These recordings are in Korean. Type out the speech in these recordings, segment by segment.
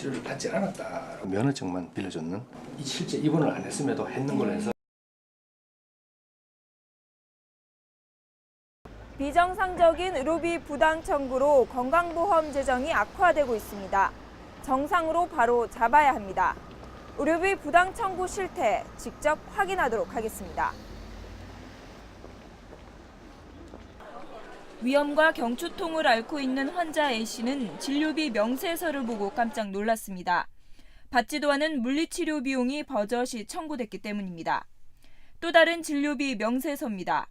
치료를 받지 않았다. 면허증만 빌려줬는, 실제 입원을 안 했음에도 했는 걸로 해서. 비정상적인 의료비 부당 청구로 건강보험 재정이 악화되고 있습니다. 정상으로 바로 잡아야 합니다. 의료비 부당 청구 실태 직접 확인하도록 하겠습니다. 위염과 경추통을 앓고 있는 환자 A씨는 진료비 명세서를 보고 깜짝 놀랐습니다. 받지도 않은 물리치료 비용이 버젓이 청구됐기 때문입니다. 또 다른 진료비 명세서입니다.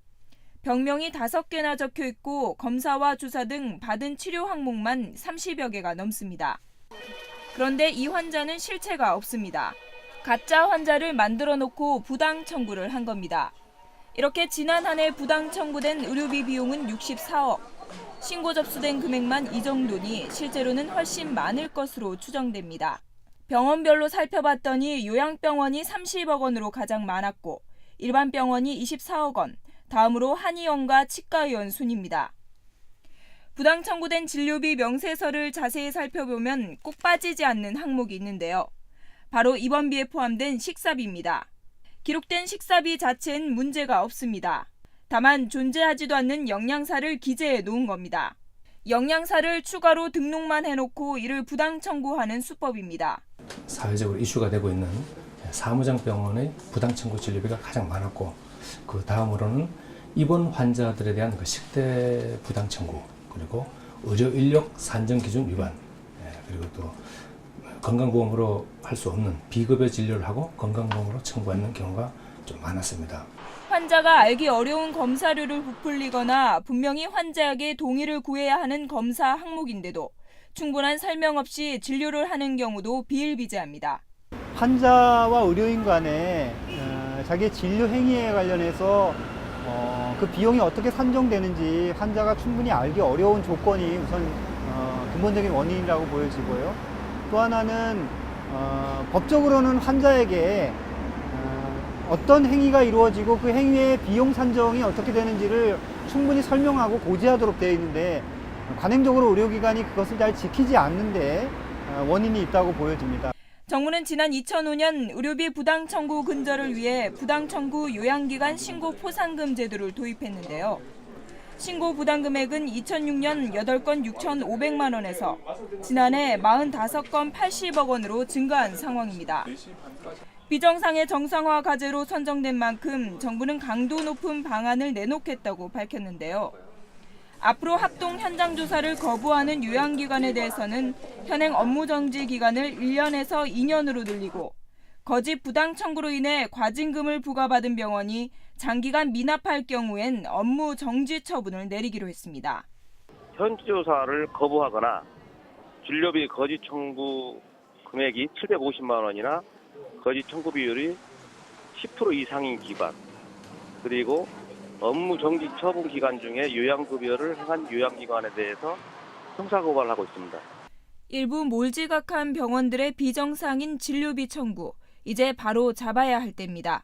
병명이 5개나 적혀 있고 검사와 주사 등 받은 치료 항목만 30여 개가 넘습니다. 그런데 이 환자는 실체가 없습니다. 가짜 환자를 만들어 놓고 부당 청구를 한 겁니다. 이렇게 지난 한 해 부당 청구된 의료비 비용은 64억. 신고 접수된 금액만 이 정도니 실제로는 훨씬 많을 것으로 추정됩니다. 병원별로 살펴봤더니 요양병원이 30억 원으로 가장 많았고 일반 병원이 24억 원, 다음으로 한의원과 치과의원 순입니다. 부당 청구된 진료비 명세서를 자세히 살펴보면 꼭 빠지지 않는 항목이 있는데요. 바로 입원비에 포함된 식사비입니다. 기록된 식사비 자체는 문제가 없습니다. 다만 존재하지도 않는 영양사를 기재해 놓은 겁니다. 영양사를 추가로 등록만 해놓고 이를 부당 청구하는 수법입니다. 사회적으로 이슈가 되고 있는 사무장병원의 부당 청구 진료비가 가장 많았고, 그 다음으로는 입원 환자들에 대한 그 식대 부당 청구, 그리고 의료 인력 산정 기준 위반, 그리고 또 건강보험으로 할 수 없는 비급여 진료를 하고 건강보험으로 청구하는 경우가 좀 많았습니다. 환자가 알기 어려운 검사료를 부풀리거나 분명히 환자에게 동의를 구해야 하는 검사 항목인데도 충분한 설명 없이 진료를 하는 경우도 비일비재합니다. 환자와 의료인 간에 자기의 진료 행위에 관련해서 그 비용이 어떻게 산정되는지 환자가 충분히 알기 어려운 조건이 우선 근본적인 원인이라고 보여지고요. 또 하나는 법적으로는 환자에게 어떤 행위가 이루어지고 그 행위의 비용 산정이 어떻게 되는지를 충분히 설명하고 고지하도록 되어 있는데 관행적으로 의료기관이 그것을 잘 지키지 않는데 원인이 있다고 보여집니다. 정부는 지난 2005년 의료비 부당 청구 근절을 위해 부당 청구 요양기관 신고 포상금 제도를 도입했는데요. 신고 부당 금액은 2006년 8건 6,500만 원에서 지난해 45건 80억 원으로 증가한 상황입니다. 비정상의 정상화 과제로 선정된 만큼 정부는 강도 높은 방안을 내놓겠다고 밝혔는데요. 앞으로 합동 현장 조사를 거부하는 요양기관에 대해서는 현행 업무 정지 기간을 1년에서 2년으로 늘리고 거짓 부당 청구로 인해 과징금을 부과받은 병원이 장기간 미납할 경우엔 업무 정지 처분을 내리기로 했습니다. 현지 조사를 거부하거나 진료비 거짓 청구 금액이 750만 원이나 거짓 청구 비율이 10% 이상인 기관, 그리고 업무 정지 처분 기간 중에 요양급여를 행한 요양기관에 대해서 형사고발을 하고 있습니다. 일부 몰지각한 병원들의 비정상인 진료비 청구, 이제 바로 잡아야 할 때입니다.